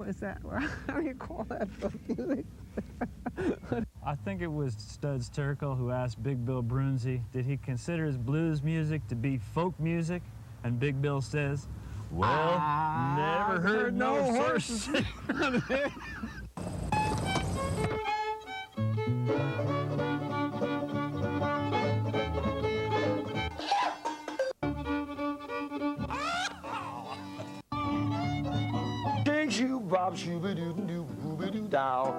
What is that? How do you call that folk music? I think it was Studs Terkel who asked Big Bill Brunzi, did he consider his blues music to be folk music? And Big Bill says, well, never heard no horses. Shoo bob shooby doo doo booby doo dow.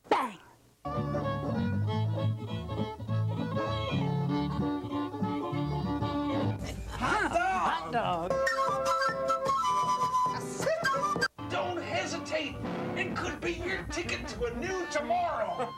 Bang! Hot dog! Don't hesitate. It could be your ticket to a new tomorrow.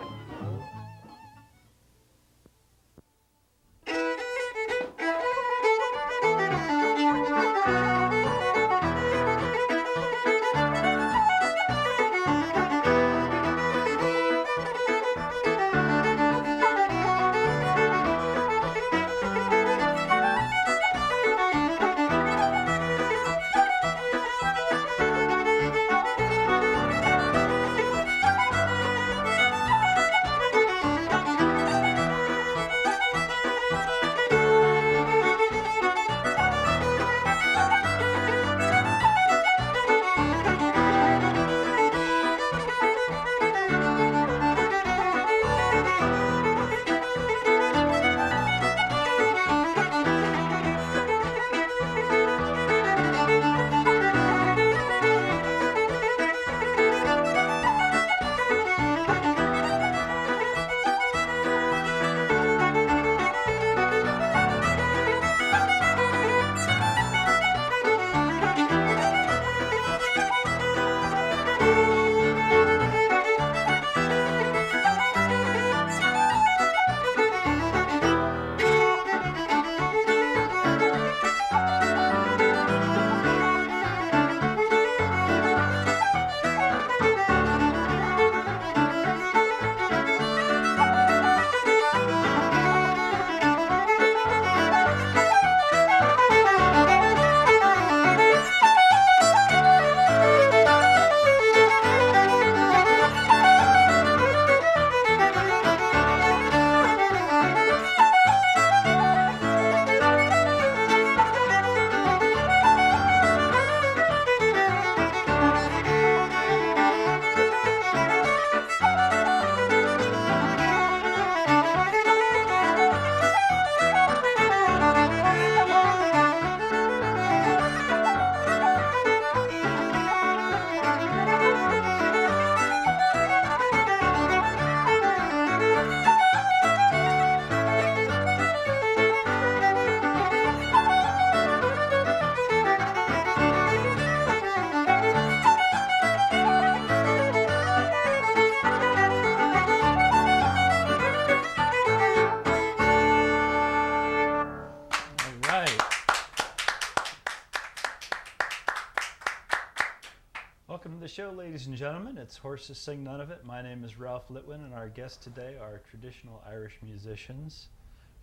Welcome to the show, ladies and gentlemen. It's Horses Sing None of It. My name is Ralph Litwin, and our guests today are traditional Irish musicians,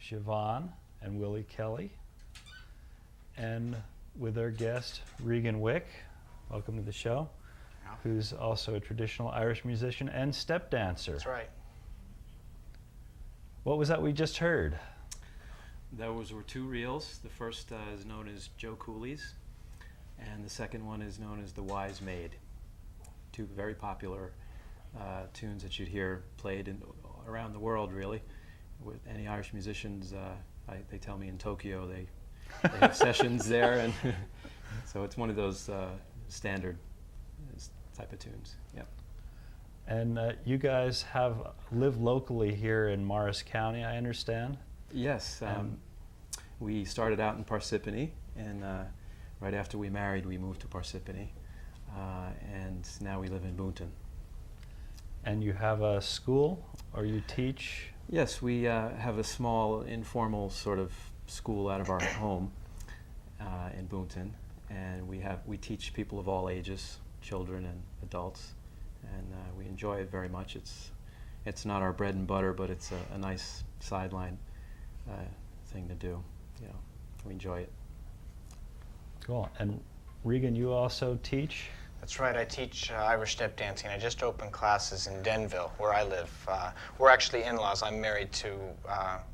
Siobhan and Willie Kelly, and with our guest, Regan Wick. Welcome to the show, who's also a traditional Irish musician and step dancer. That's right. What was that we just heard? Those were two reels. The first is known as Joe Cooley's, and the second one is known as The Wise Maid. Two very popular tunes that you'd hear played around the world, really. With any Irish musicians, they tell me in Tokyo they have sessions there, and so it's one of those standard type of tunes. Yep. And you guys have lived locally here in Morris County, I understand? Yes. We started out in Parsippany, and right after we married, we moved to Parsippany, and now we live in Boonton. And you have a school, or you teach? Yes, we have a small, informal sort of school out of our home in Boonton, and we teach people of all ages, children and adults, and we enjoy it very much. it's not our bread and butter, but it's a nice sideline thing to do. You know, we enjoy it. Cool. And Regan, you also teach? That's right, I teach Irish step dancing. I just opened classes in Denville, where I live. We're actually in-laws. I'm married to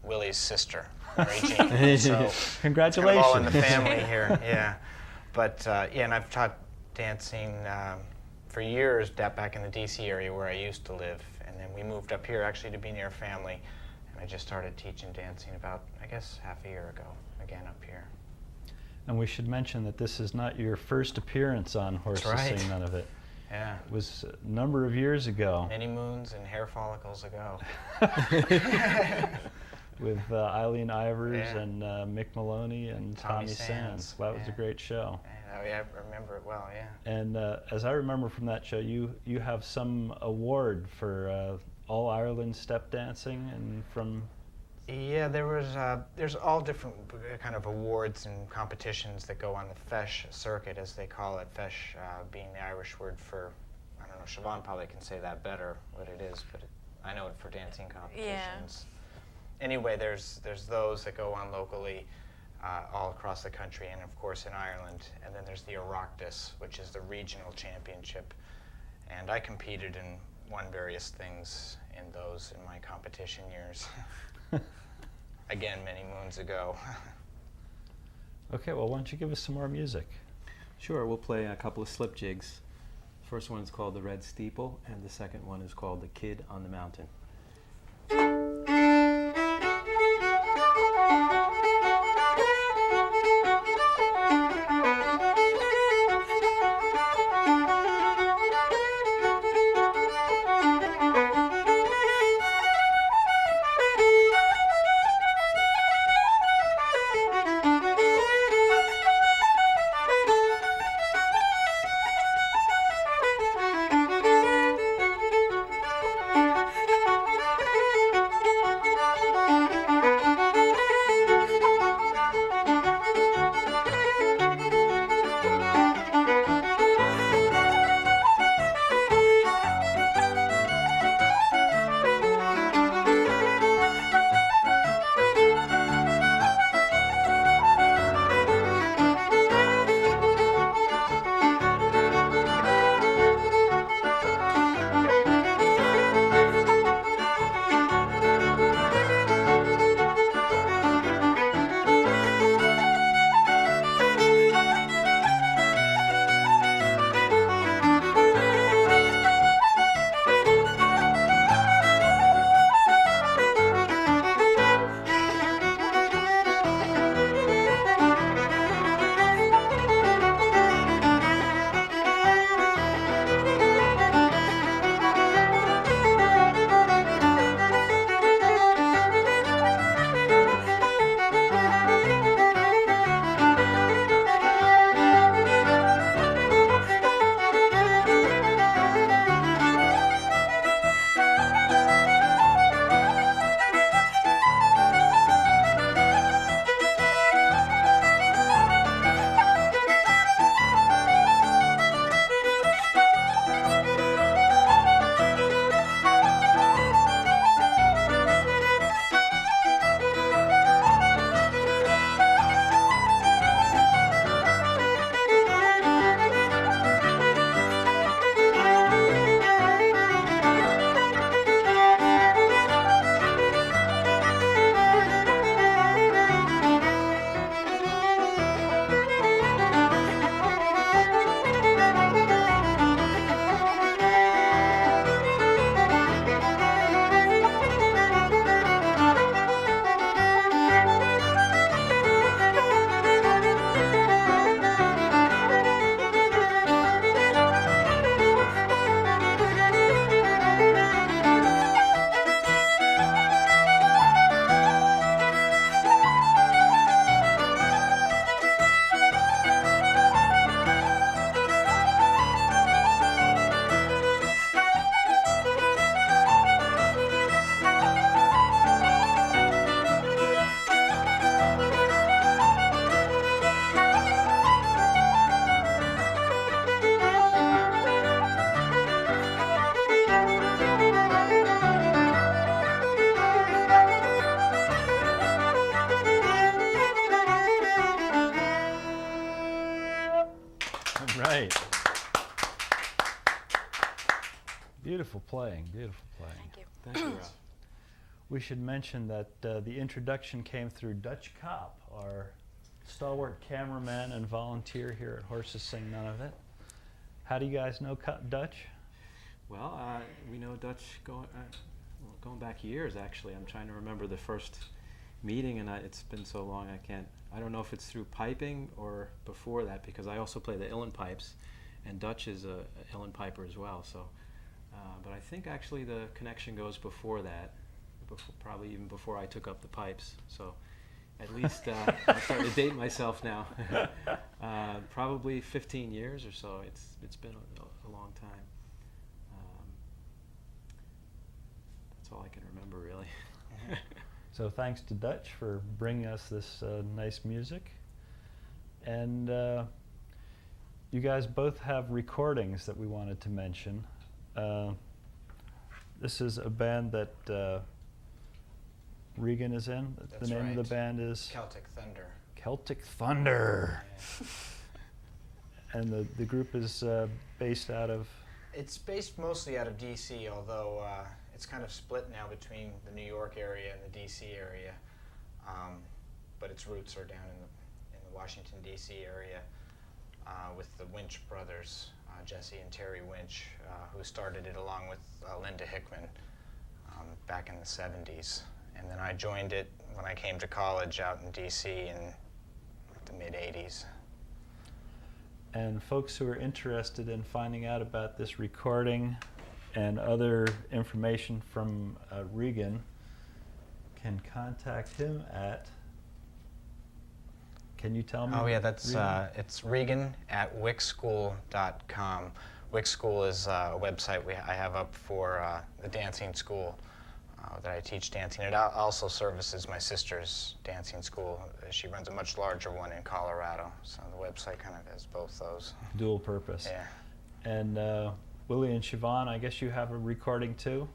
Willie's sister, Regan. So Congratulations. It's kind of all in the family here, yeah. But yeah, and I've taught dancing for years back in the DC area where I used to live. And then we moved up here actually to be near family. And I just started teaching dancing about, I guess, half a year ago, again up here. And we should mention that this is not your first appearance on Horses right. Sing None of It. Yeah. It was a number of years ago. Many moons and hair follicles ago. With Eileen Ivers Yeah. and Mick Maloney and Tommy Sands. That was a Yeah. great show. Oh, yeah, I remember it well, yeah. And as I remember from that show, you have some award for All Ireland step dancing, and from... Yeah, there's all different kind of awards and competitions that go on the feis circuit, as they call it. Feis being the Irish word for, I don't know, Siobhan probably can say that better, what it is, but I know it for dancing competitions. Yeah. Anyway, there's those that go on locally all across the country, and of course in Ireland. And then there's the Oireachtas, which is the regional championship. And I competed and won various things in those in my competition years. Again, many moons ago. Okay, well, why don't you give us some more music? Sure, we'll play a couple of slip jigs. First one is called The Red Steeple, and the second one is called The Kid on the Mountain. playing, beautiful playing. Thank you. Thank you, Ralph. We should mention that the introduction came through Dutch Cop, our stalwart cameraman and volunteer here at Horses Sing None of It. How do you guys know Dutch? Well, we know Dutch going back years, actually. I'm trying to remember the first meeting, and it's been so long I don't know if it's through piping or before that, because I also play the uilleann pipes, and Dutch is a uilleann piper as well. So, but I think actually the connection goes before that, probably even before I took up the pipes. So, at least I'm starting to date myself now. Probably 15 years or so. It's been a long time. That's all I can remember, really. So thanks to Dutch for bringing us this nice music. And you guys both have recordings that we wanted to mention. This is a band that Regan is in. That's the name right. of the band is? Celtic Thunder. Celtic Thunder. And the group is based out of? It's based mostly out of D.C., although it's kind of split now between the New York area and the D.C. area. But its roots are down in the Washington, D.C. area with the Winch brothers, Jesse and Terry Winch, who started it along with Linda Hickman back in the 70s. And then I joined it when I came to college out in D.C. in the mid-'80s. And folks who are interested in finding out about this recording and other information from Regan can contact him at, can you tell me? Oh yeah, that's Regan? it's Regan at wickschool.com. Wick School is a website I have up for the dancing school that I teach dancing. It also services my sister's dancing school. She runs a much larger one in Colorado, so the website kind of has both those. Dual purpose. Yeah. And Willie and Siobhan, I guess you have a recording too?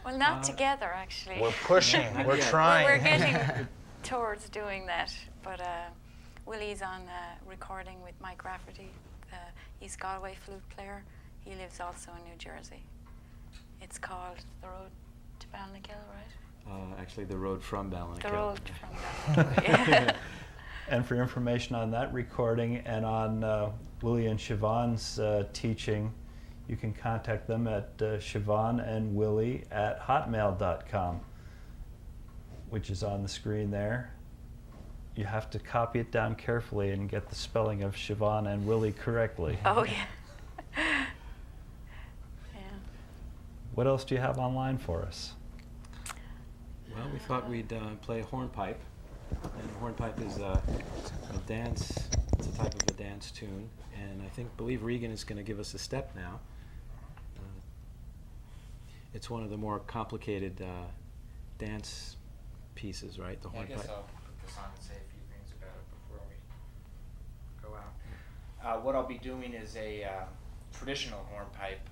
Well, not together, actually. We're pushing, we're Yeah. trying. We're getting towards doing that, but Willie's on recording with Mike Rafferty, the East Galway flute player. He lives also in New Jersey. It's called The Road to Balnakill, right? Actually, the road from Balnakill. The Road from Balnakill, yeah. And for information on that recording and on Willie and Siobhan's teaching, you can contact them at Siobhan and Willie at hotmail.com, which is on the screen there. You have to copy it down carefully and get the spelling of Siobhan and Willie correctly. Oh, yeah. Yeah. What else do you have online for us? Well, we thought we'd play a hornpipe. And a hornpipe is a dance, it's a type of a dance tune. And I believe Regan is going to give us a step now. It's one of the more complicated dance pieces, right? The hornpipe. I guess I'll put this on and say a few things about it before we go out. What I'll be doing is a traditional hornpipe.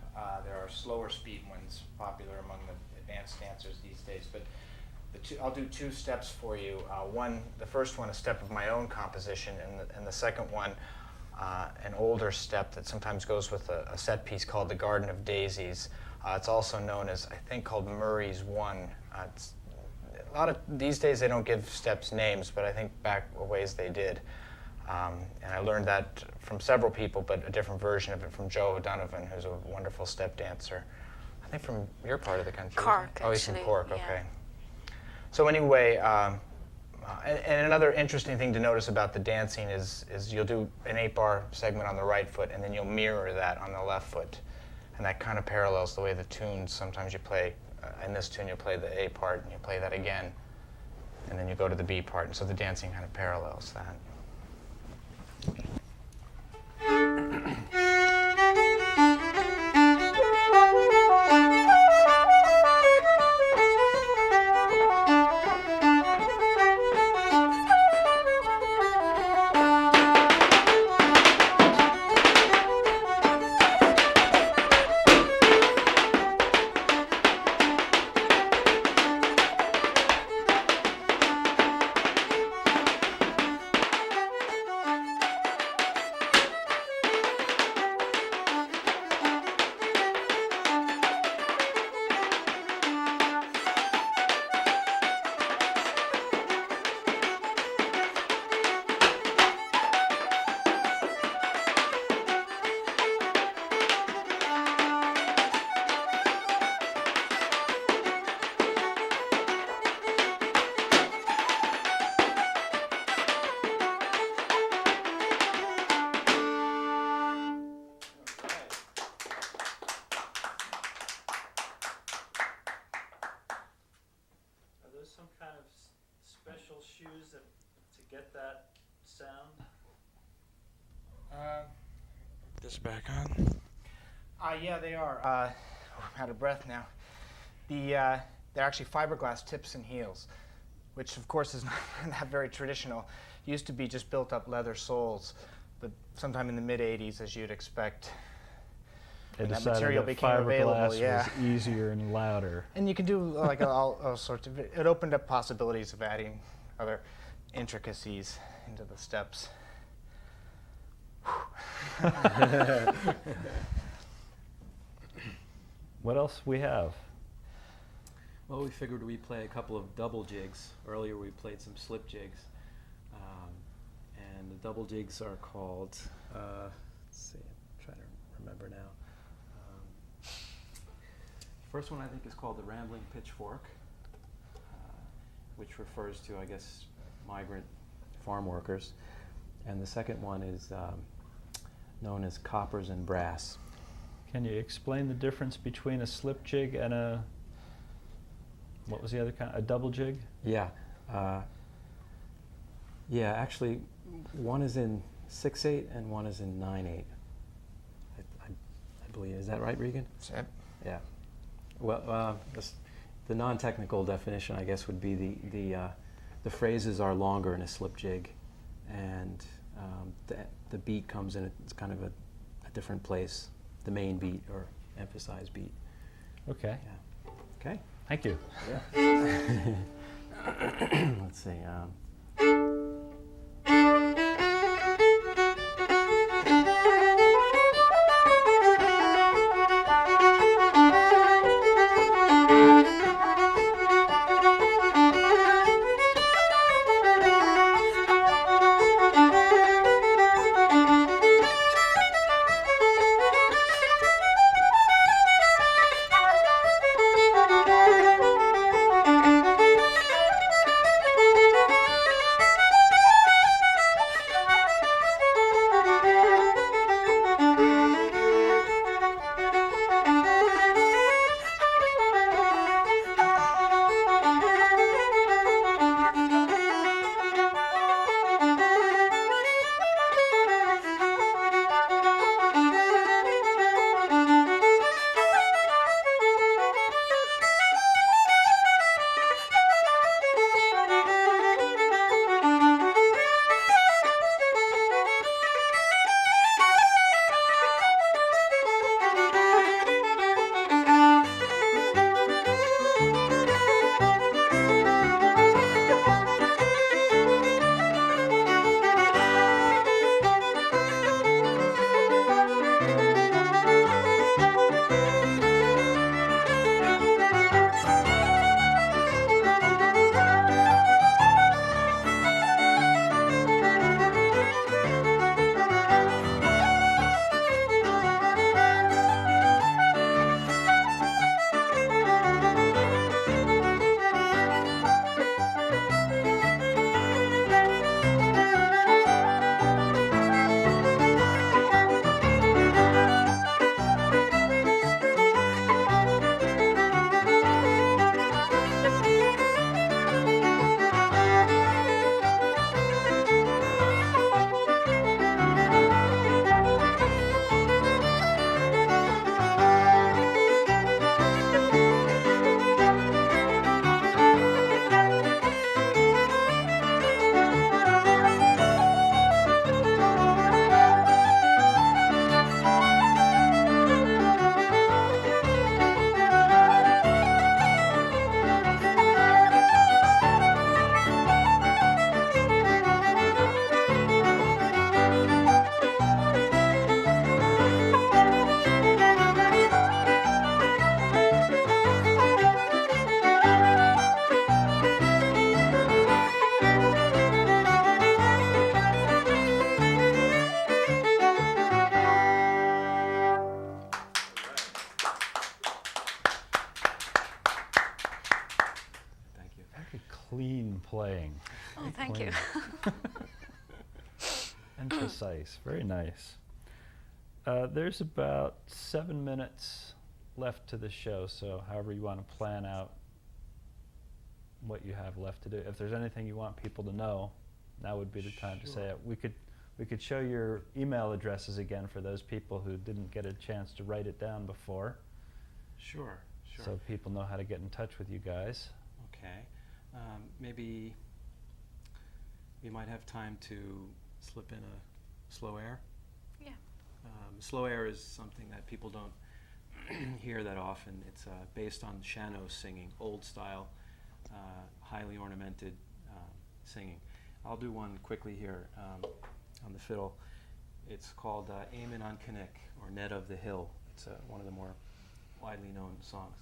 There are slower speed ones popular among the advanced dancers these days, but I'll do two steps for you. The first one, a step of my own composition, and the second one, an older step that sometimes goes with a set piece called the Garden of Daisies. It's also known as, I think, called Murray's One. These days they don't give steps names, but I think back a ways they did. And I learned that from several people, but a different version of it from Joe O'Donovan, who's a wonderful step dancer. I think from your part of the country. Cork, Oh, he's from actually, Cork, yeah. okay. So anyway, and another interesting thing to notice about the dancing is you'll do an 8-bar segment on the right foot, and then you'll mirror that on the left foot. And that kind of parallels the way the tunes, sometimes you play, in this tune you'll play the A part, and you play that again, and then you go to the B part, and so the dancing kind of parallels that. kind of special shoes to get that sound? This back on? Yeah, they are. I'm out of breath now. They're actually fiberglass tips and heels, which of course is not very traditional. Used to be just built up leather soles, but sometime in the mid '80s, as you'd expect, when that material became available, was easier and louder. And you can do like all sorts of. It opened up possibilities of adding other intricacies into the steps. What else we have? Well, we figured we'd play a couple of double jigs. Earlier we played some slip jigs. And the double jigs are called, let's see, I'm trying to remember now. First one I think is called the Rambling Pitchfork, which refers to, I guess, migrant farm workers. And the second one is known as Coppers and Brass. Can you explain the difference between a slip jig and a, what was the other kind, a double jig? Yeah. Yeah, actually, one is in 6/8 and one is in 9/8. I believe. Is that right, Regan? That's it. Yeah. Well, the non-technical definition, I guess, would be the phrases are longer in a slip jig, and the beat comes in. It's kind of a different place. The main beat or emphasized beat. Okay. Yeah. Okay. Thank you. Yeah. Let's see. Clean playing. Oh, thank you. And precise. Very nice. There's about 7 minutes left to the show, so however you want to plan out what you have left to do. If there's anything you want people to know, now would be the time to say it. We could show your email addresses again for those people who didn't get a chance to write it down before. Sure. So people know how to get in touch with you guys. Okay. Maybe we might have time to slip in a slow air. Yeah. Slow air is something that people don't hear that often. It's based on Shano singing, old style, highly ornamented singing. I'll do one quickly here on the fiddle. It's called Aimin on Kinnick, or Ned of the Hill. It's one of the more widely known songs.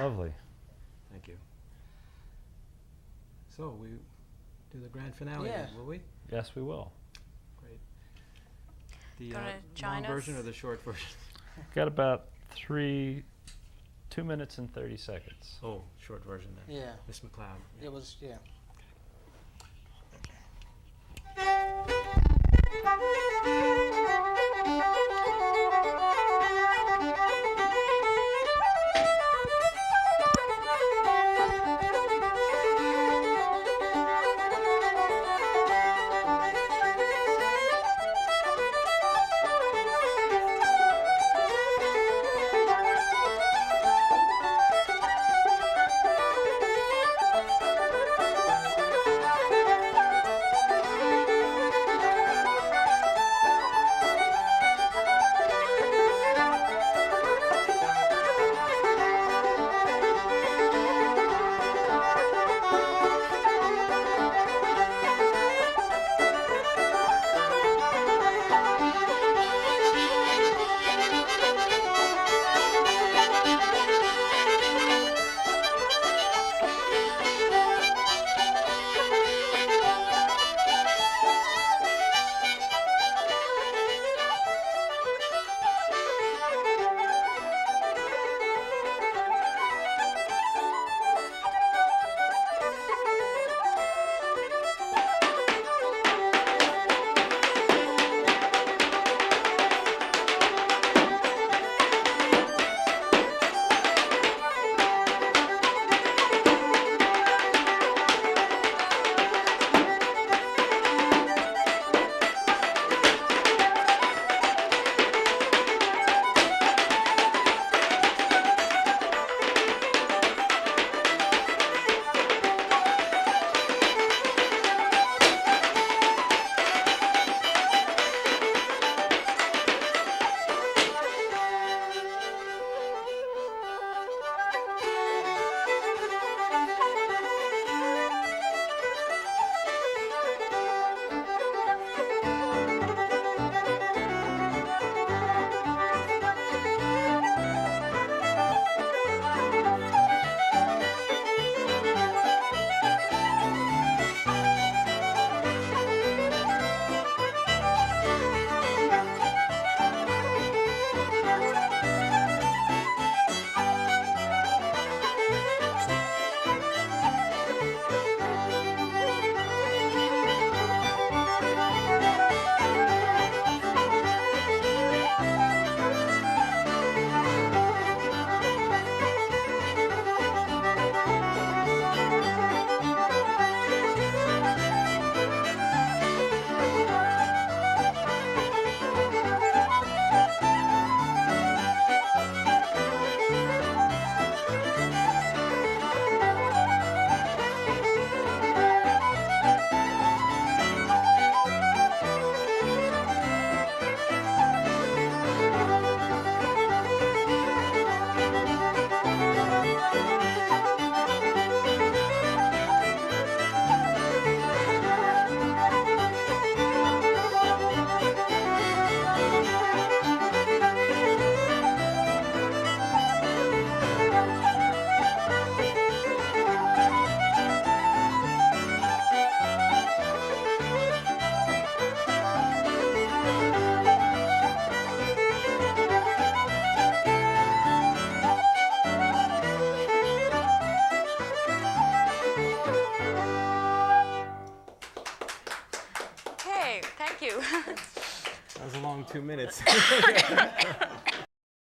Lovely. Thank you. So we do the grand finale, Yeah. will we? Yes, we will. Great. The Gonna join long version us? or the short version? Got about 2 minutes and 30 seconds. Oh, short version then. Yeah. Miss McLeod. It was, yeah. Thank you. That was a long 2 minutes.